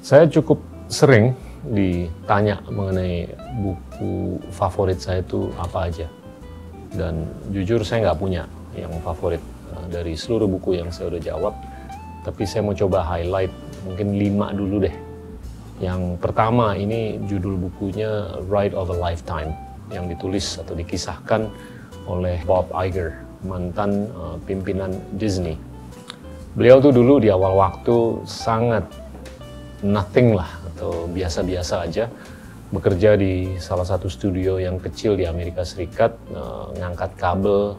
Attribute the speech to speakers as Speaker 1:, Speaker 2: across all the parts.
Speaker 1: Saya cukup sering ditanya mengenai buku favorit saya itu apa aja. Dan jujur saya nggak punya yang favorit dari seluruh buku yang saya udah jawab. Tapi saya mau coba highlight mungkin 5 dulu deh. Yang pertama ini judul bukunya Ride of a Lifetime yang ditulis atau dikisahkan oleh Bob Iger, mantan pimpinan Disney. Beliau tuh dulu di awal waktu sangat nothing lah atau biasa-biasa aja, bekerja di salah satu studio yang kecil di Amerika Serikat, ngangkat kabel,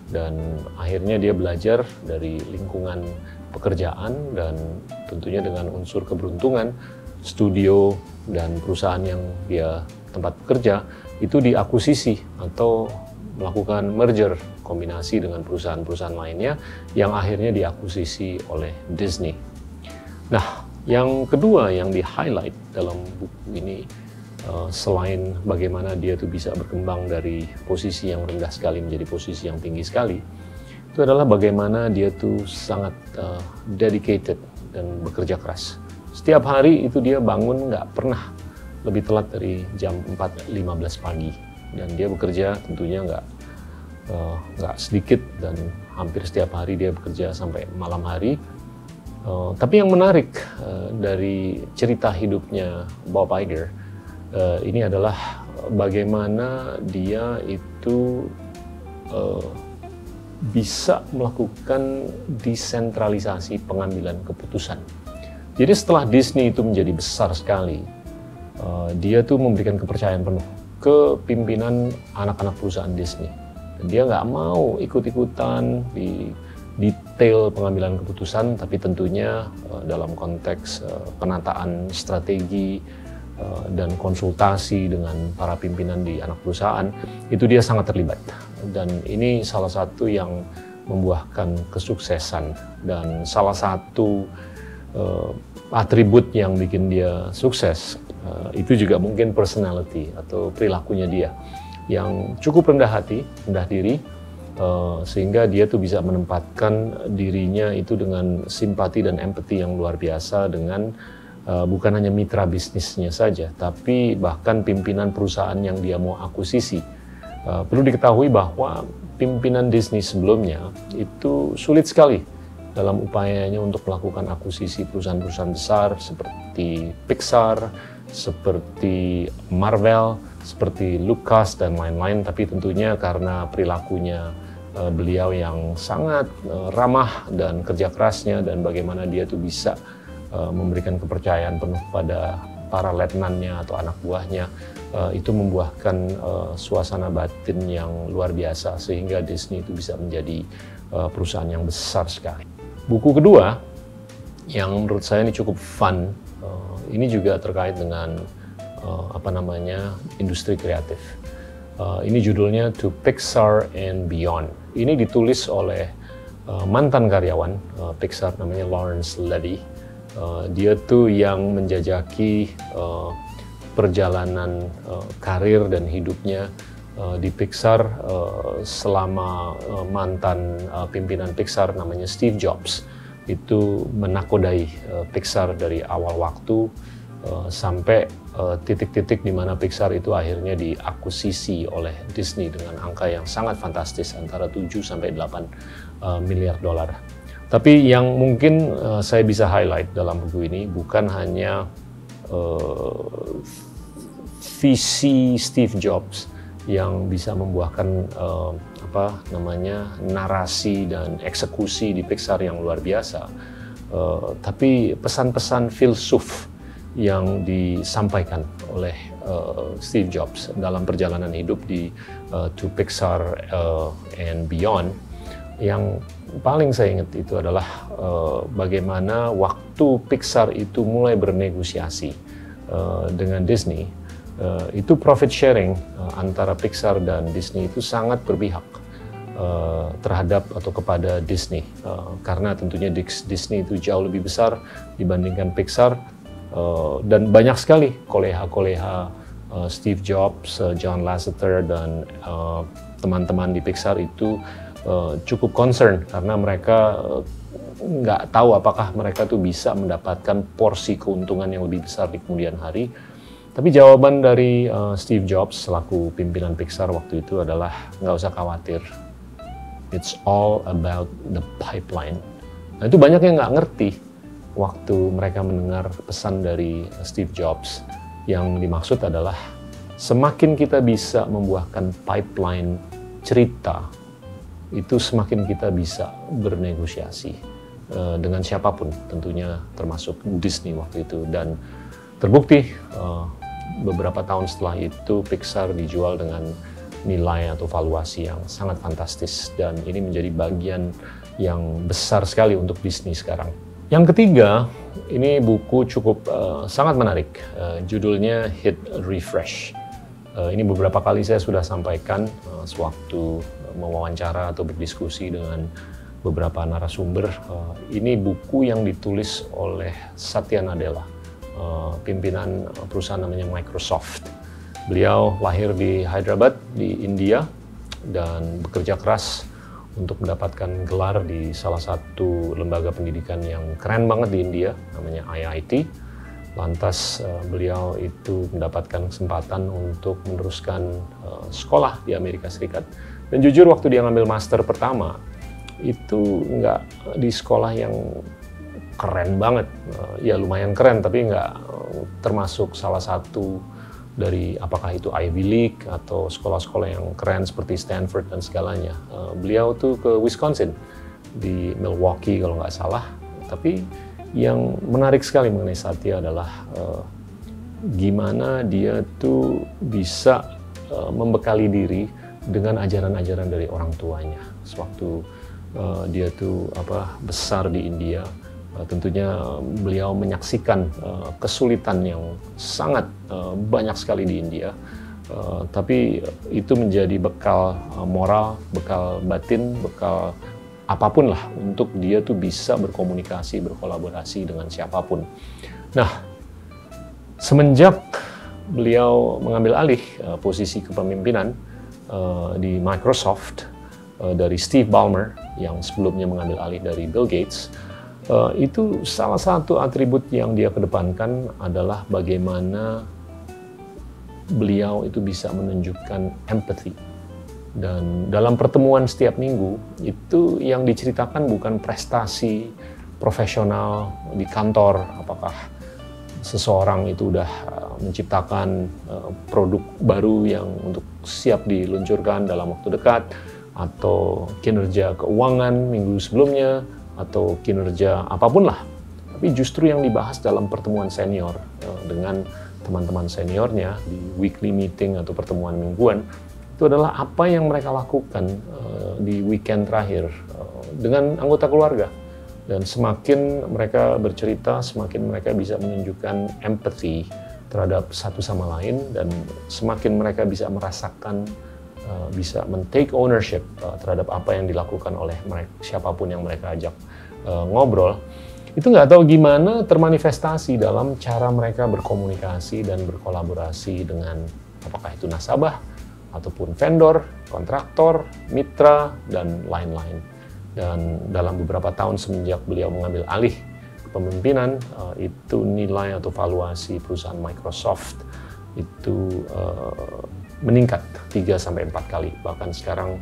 Speaker 1: dan akhirnya dia belajar dari lingkungan pekerjaan dan tentunya dengan unsur keberuntungan studio dan perusahaan yang dia tempat bekerja itu diakuisisi atau melakukan merger kombinasi dengan perusahaan-perusahaan lainnya yang akhirnya diakuisisi oleh Disney. Nah, yang kedua yang di-highlight dalam buku ini, selain bagaimana dia tuh bisa berkembang dari posisi yang rendah sekali menjadi posisi yang tinggi sekali, itu adalah bagaimana dia tuh sangat dedicated dan bekerja keras. Setiap hari itu dia bangun nggak pernah lebih telat dari jam 4.15 pagi. Dan dia bekerja tentunya nggak sedikit dan hampir setiap hari dia bekerja sampai malam hari. Tapi yang menarik dari cerita hidupnya Bob Iger ini adalah bagaimana dia itu bisa melakukan desentralisasi pengambilan keputusan. Jadi setelah Disney itu menjadi besar sekali, dia tuh memberikan kepercayaan penuh ke pimpinan anak-anak perusahaan Disney. Dan dia nggak mau ikut-ikutan di detail pengambilan keputusan, tapi tentunya dalam konteks penataan strategi dan konsultasi dengan para pimpinan di anak perusahaan, itu dia sangat terlibat. Dan ini salah satu yang membuahkan kesuksesan, dan salah satu atribut yang bikin dia sukses itu juga mungkin personality atau perilakunya dia yang cukup rendah hati, rendah diri, sehingga dia tuh bisa menempatkan dirinya itu dengan simpati dan empati yang luar biasa dengan bukan hanya mitra bisnisnya saja, tapi bahkan pimpinan perusahaan yang dia mau akuisisi. Perlu diketahui bahwa pimpinan Disney sebelumnya itu sulit sekali dalam upayanya untuk melakukan akuisisi perusahaan-perusahaan besar seperti Pixar, seperti Marvel, seperti Lucas dan lain-lain, tapi tentunya karena perilakunya beliau yang sangat ramah dan kerja kerasnya, dan bagaimana dia tuh bisa memberikan kepercayaan penuh pada para letnannya atau anak buahnya, itu membuahkan suasana batin yang luar biasa sehingga Disney itu bisa menjadi perusahaan yang besar sekali. Buku kedua yang menurut saya ini cukup fun, ini juga terkait dengan industri kreatif. Ini judulnya To Pixar and Beyond. Ini ditulis oleh mantan karyawan Pixar namanya Lawrence Levy. Dia tuh yang menjajaki perjalanan karir dan hidupnya di Pixar selama mantan pimpinan Pixar namanya Steve Jobs itu menakodai Pixar dari awal waktu sampai titik-titik di mana Pixar itu akhirnya diakuisisi oleh Disney dengan angka yang sangat fantastis, antara 7 sampai 8 miliar dolar. Tapi yang mungkin saya bisa highlight dalam buku ini bukan hanya visi Steve Jobs yang bisa membuahkan narasi dan eksekusi di Pixar yang luar biasa, tapi pesan-pesan filsuf yang disampaikan oleh Steve Jobs dalam perjalanan hidup di To Pixar and Beyond. Yang paling saya ingat itu adalah bagaimana waktu Pixar itu mulai bernegosiasi dengan Disney, itu profit sharing antara Pixar dan Disney itu sangat berpihak. terhadap atau kepada Disney, karena tentunya Disney itu jauh lebih besar dibandingkan Pixar, dan banyak sekali koleha-koleha Steve Jobs, John Lasseter, dan teman-teman di Pixar itu cukup concern karena mereka nggak tahu apakah mereka tuh bisa mendapatkan porsi keuntungan yang lebih besar di kemudian hari. Tapi jawaban dari Steve Jobs selaku pimpinan Pixar waktu itu adalah nggak usah khawatir, it's all about the pipeline. Nah, itu banyak yang nggak ngerti waktu mereka mendengar pesan dari Steve Jobs. Yang dimaksud adalah semakin kita bisa membuahkan pipeline cerita, itu semakin kita bisa bernegosiasi dengan siapapun, tentunya termasuk Disney waktu itu. Dan terbukti beberapa tahun setelah itu Pixar dijual dengan nilai atau valuasi yang sangat fantastis, dan ini menjadi bagian yang besar sekali untuk Disney sekarang. Yang ketiga, ini buku cukup sangat menarik, judulnya Hit Refresh. Ini beberapa kali saya sudah sampaikan sewaktu mewawancara atau berdiskusi dengan beberapa narasumber. Ini buku yang ditulis oleh Satya Nadella, pimpinan perusahaan namanya Microsoft. Beliau lahir di Hyderabad di India dan bekerja keras untuk mendapatkan gelar di salah satu lembaga pendidikan yang keren banget di India, namanya IIT. Lantas beliau itu mendapatkan kesempatan untuk meneruskan sekolah di Amerika Serikat. Dan jujur waktu dia ngambil master pertama, itu nggak di sekolah yang keren banget. Ya lumayan keren, tapi nggak termasuk salah satu dari apakah itu Ivy League atau sekolah-sekolah yang keren seperti Stanford dan segalanya. Beliau tuh ke Wisconsin, di Milwaukee kalau nggak salah. Tapi yang menarik sekali mengenai Satya adalah gimana dia tuh bisa membekali diri dengan ajaran-ajaran dari orang tuanya. Sewaktu dia tuh besar di India, tentunya beliau menyaksikan kesulitan yang sangat banyak sekali di India, tapi itu menjadi bekal moral, bekal batin, bekal apapun lah untuk dia tuh bisa berkomunikasi, berkolaborasi dengan siapapun. Nah, semenjak beliau mengambil alih posisi kepemimpinan di Microsoft dari Steve Ballmer yang sebelumnya mengambil alih dari Bill Gates, itu salah satu atribut yang dia kedepankan adalah bagaimana beliau itu bisa menunjukkan empathy. Dan dalam pertemuan setiap minggu, itu yang diceritakan bukan prestasi profesional di kantor, apakah seseorang itu udah menciptakan produk baru yang untuk siap diluncurkan dalam waktu dekat, atau kinerja keuangan minggu sebelumnya, atau kinerja apapun lah. Tapi justru yang dibahas dalam pertemuan senior dengan teman-teman seniornya di weekly meeting atau pertemuan mingguan, itu adalah apa yang mereka lakukan di weekend terakhir dengan anggota keluarga. Dan semakin mereka bercerita, semakin mereka bisa menunjukkan empathy terhadap satu sama lain, dan semakin mereka bisa merasakan, bisa men-take ownership terhadap apa yang dilakukan oleh mereka, siapapun yang mereka ajak ngobrol. Itu nggak tahu gimana termanifestasi dalam cara mereka berkomunikasi dan berkolaborasi dengan apakah itu nasabah, ataupun vendor, kontraktor, mitra, dan lain-lain. Dan dalam beberapa tahun semenjak beliau mengambil alih kepemimpinan, itu nilai atau valuasi perusahaan Microsoft itu meningkat 3-4 kali. Bahkan sekarang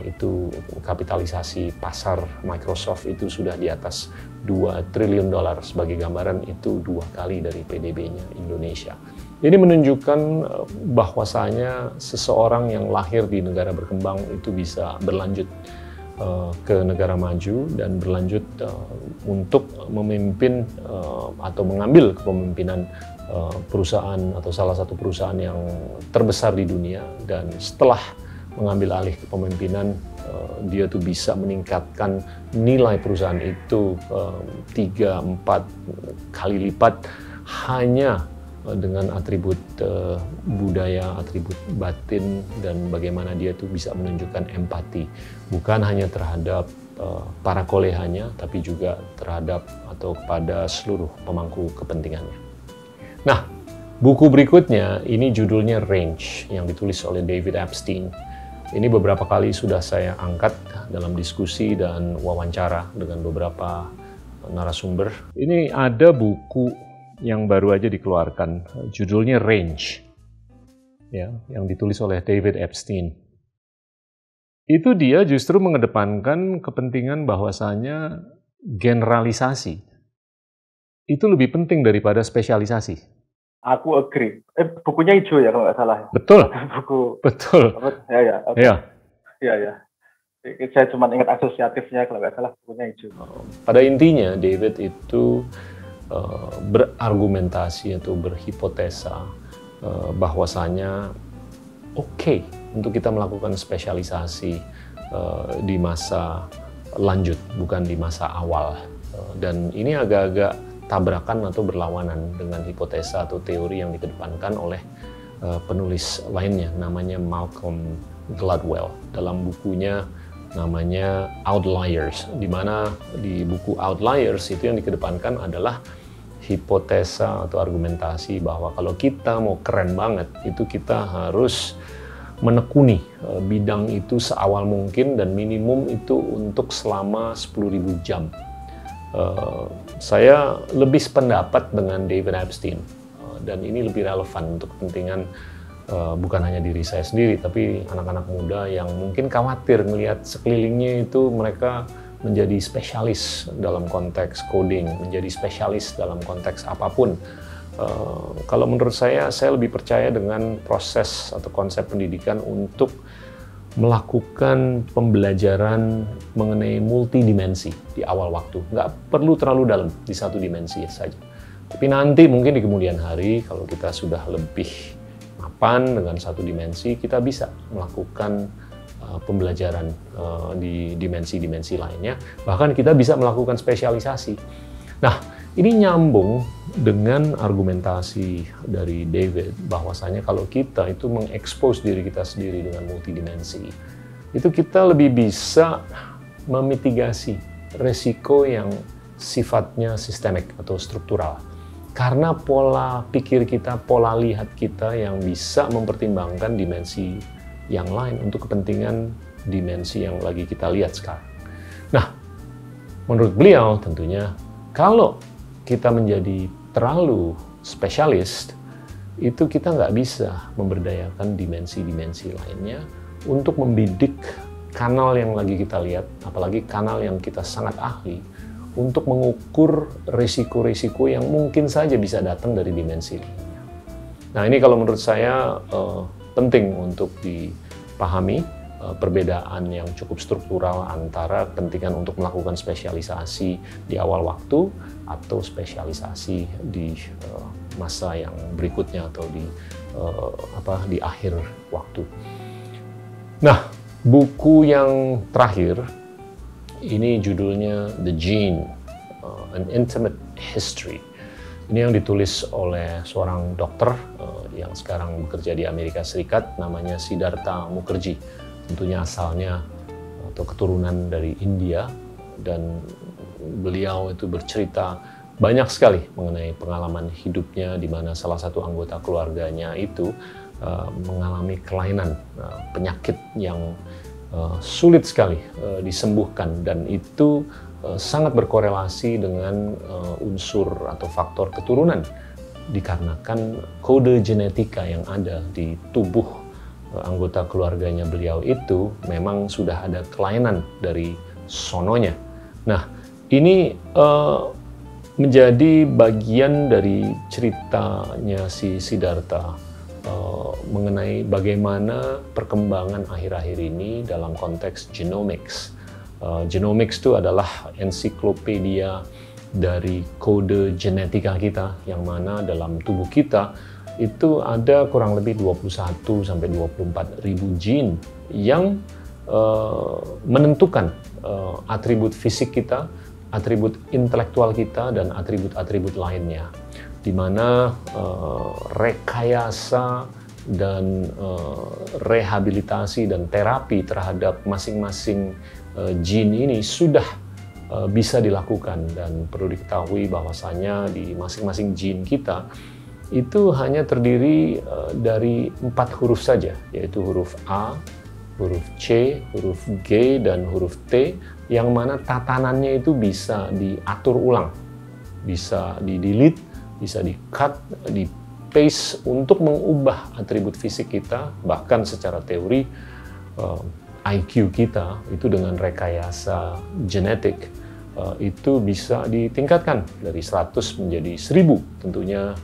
Speaker 1: itu kapitalisasi pasar Microsoft itu sudah di atas $2 triliun. Sebagai gambaran, itu 2 kali dari PDB-nya Indonesia. Ini menunjukkan bahwasanya seseorang yang lahir di negara berkembang itu bisa berlanjut ke negara maju dan berlanjut untuk memimpin atau mengambil kepemimpinan perusahaan atau salah satu perusahaan yang terbesar di dunia. Dan setelah mengambil alih kepemimpinan, dia tuh bisa meningkatkan nilai perusahaan itu 3-4 kali lipat hanya dengan atribut budaya, atribut batin, dan bagaimana dia tuh bisa menunjukkan empati, bukan hanya terhadap para kolehanya, tapi juga terhadap atau kepada seluruh pemangku kepentingannya. Nah, buku berikutnya ini judulnya Range, yang ditulis oleh David Epstein. Ini beberapa kali sudah saya angkat dalam diskusi dan wawancara dengan beberapa narasumber. Ini ada buku yang baru aja dikeluarkan, judulnya Range, ya, yang ditulis oleh David Epstein. Itu dia justru mengedepankan kepentingan bahwasanya generalisasi itu lebih penting daripada spesialisasi.
Speaker 2: Aku agree. Bukunya hijau ya kalau nggak salah.
Speaker 1: Betul.
Speaker 2: Buku.
Speaker 1: Betul.
Speaker 2: Ya. Okay. Ya. Saya cuma ingat asosiatifnya kalau nggak salah bukunya hijau.
Speaker 1: Pada intinya David itu berargumentasi atau berhipotesa bahwasanya oke untuk kita melakukan spesialisasi di masa lanjut, bukan di masa awal. Dan ini agak-agak tabrakan atau berlawanan dengan hipotesa atau teori yang dikedepankan oleh penulis lainnya, namanya Malcolm Gladwell, dalam bukunya namanya Outliers, di mana di buku Outliers itu yang dikedepankan adalah hipotesa atau argumentasi bahwa kalau kita mau keren banget, itu kita harus menekuni bidang itu seawal mungkin dan minimum itu untuk selama 10.000 jam. Saya lebih sependapat dengan David Epstein, dan ini lebih relevan untuk kepentingan bukan hanya diri saya sendiri, tapi anak-anak muda yang mungkin khawatir melihat sekelilingnya itu mereka menjadi spesialis dalam konteks coding, menjadi spesialis dalam konteks apapun. Kalau menurut saya lebih percaya dengan proses atau konsep pendidikan untuk melakukan pembelajaran mengenai multidimensi di awal waktu. Nggak perlu terlalu dalam di satu dimensi saja. Tapi nanti mungkin di kemudian hari, kalau kita sudah lebih mapan dengan satu dimensi, kita bisa melakukan pembelajaran di dimensi-dimensi lainnya. Bahkan kita bisa melakukan spesialisasi. Nah, ini nyambung dengan argumentasi dari David bahwasanya kalau kita itu mengekspos diri kita sendiri dengan multidimensi, itu kita lebih bisa memitigasi resiko yang sifatnya sistemik atau struktural. Karena pola pikir kita, pola lihat kita yang bisa mempertimbangkan dimensi yang lain untuk kepentingan dimensi yang lagi kita lihat sekarang. Nah, menurut beliau tentunya kalau kita menjadi terlalu spesialis, itu kita nggak bisa memberdayakan dimensi-dimensi lainnya untuk membidik kanal yang lagi kita lihat, apalagi kanal yang kita sangat ahli, untuk mengukur risiko-risiko yang mungkin saja bisa datang dari dimensi lainnya. Nah, ini kalau menurut saya penting untuk dipahami perbedaan yang cukup struktural antara kepentingan untuk melakukan spesialisasi di awal waktu atau spesialisasi di masa yang berikutnya atau di akhir waktu. Nah, buku yang terakhir ini judulnya The Gene, An Intimate History. Ini yang ditulis oleh seorang dokter yang sekarang bekerja di Amerika Serikat, namanya Siddhartha Mukherjee. Tentunya asalnya atau keturunan dari India, dan beliau itu bercerita banyak sekali mengenai pengalaman hidupnya di mana salah satu anggota keluarganya itu mengalami kelainan, penyakit yang sulit sekali disembuhkan, dan itu sangat berkorelasi dengan unsur atau faktor keturunan dikarenakan kode genetika yang ada di tubuh anggota keluarganya beliau itu memang sudah ada kelainan dari sononya. Nah, ini menjadi bagian dari ceritanya si Siddhartha mengenai bagaimana perkembangan akhir-akhir ini dalam konteks genomics. Genomics itu adalah ensiklopedia dari kode genetika kita, yang mana dalam tubuh kita itu ada kurang lebih 21 sampai 24 ribu gene yang menentukan atribut fisik kita, atribut intelektual kita, dan atribut-atribut lainnya. di mana rekayasa dan rehabilitasi dan terapi terhadap masing-masing gene ini sudah bisa dilakukan, dan perlu diketahui bahwasanya di masing-masing gene kita itu hanya terdiri dari 4 huruf saja, yaitu huruf A, huruf C, huruf G, dan huruf T, yang mana tatanannya itu bisa diatur ulang, bisa di-delete, bisa di-cut, di-paste untuk mengubah atribut fisik kita, bahkan secara teori IQ kita itu dengan rekayasa genetik itu bisa ditingkatkan dari 100 menjadi 1000. Tentunya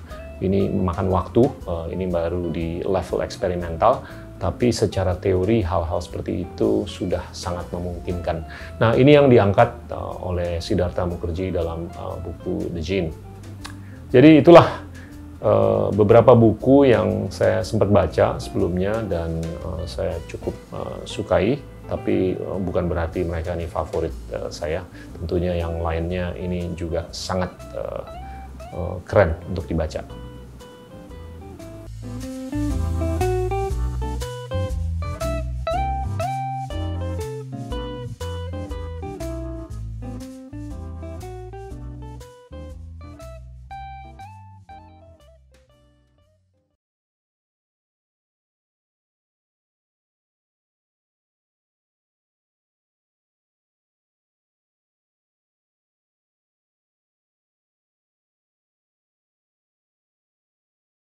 Speaker 1: ini memakan waktu, ini baru di level eksperimental, tapi secara teori hal-hal seperti itu sudah sangat memungkinkan. Nah, ini yang diangkat oleh Siddhartha Mukherjee dalam buku The Gene. Jadi itulah beberapa buku yang saya sempat baca sebelumnya dan saya cukup sukai, tapi bukan berarti mereka ini favorit saya. Tentunya yang lainnya ini juga sangat keren untuk dibaca.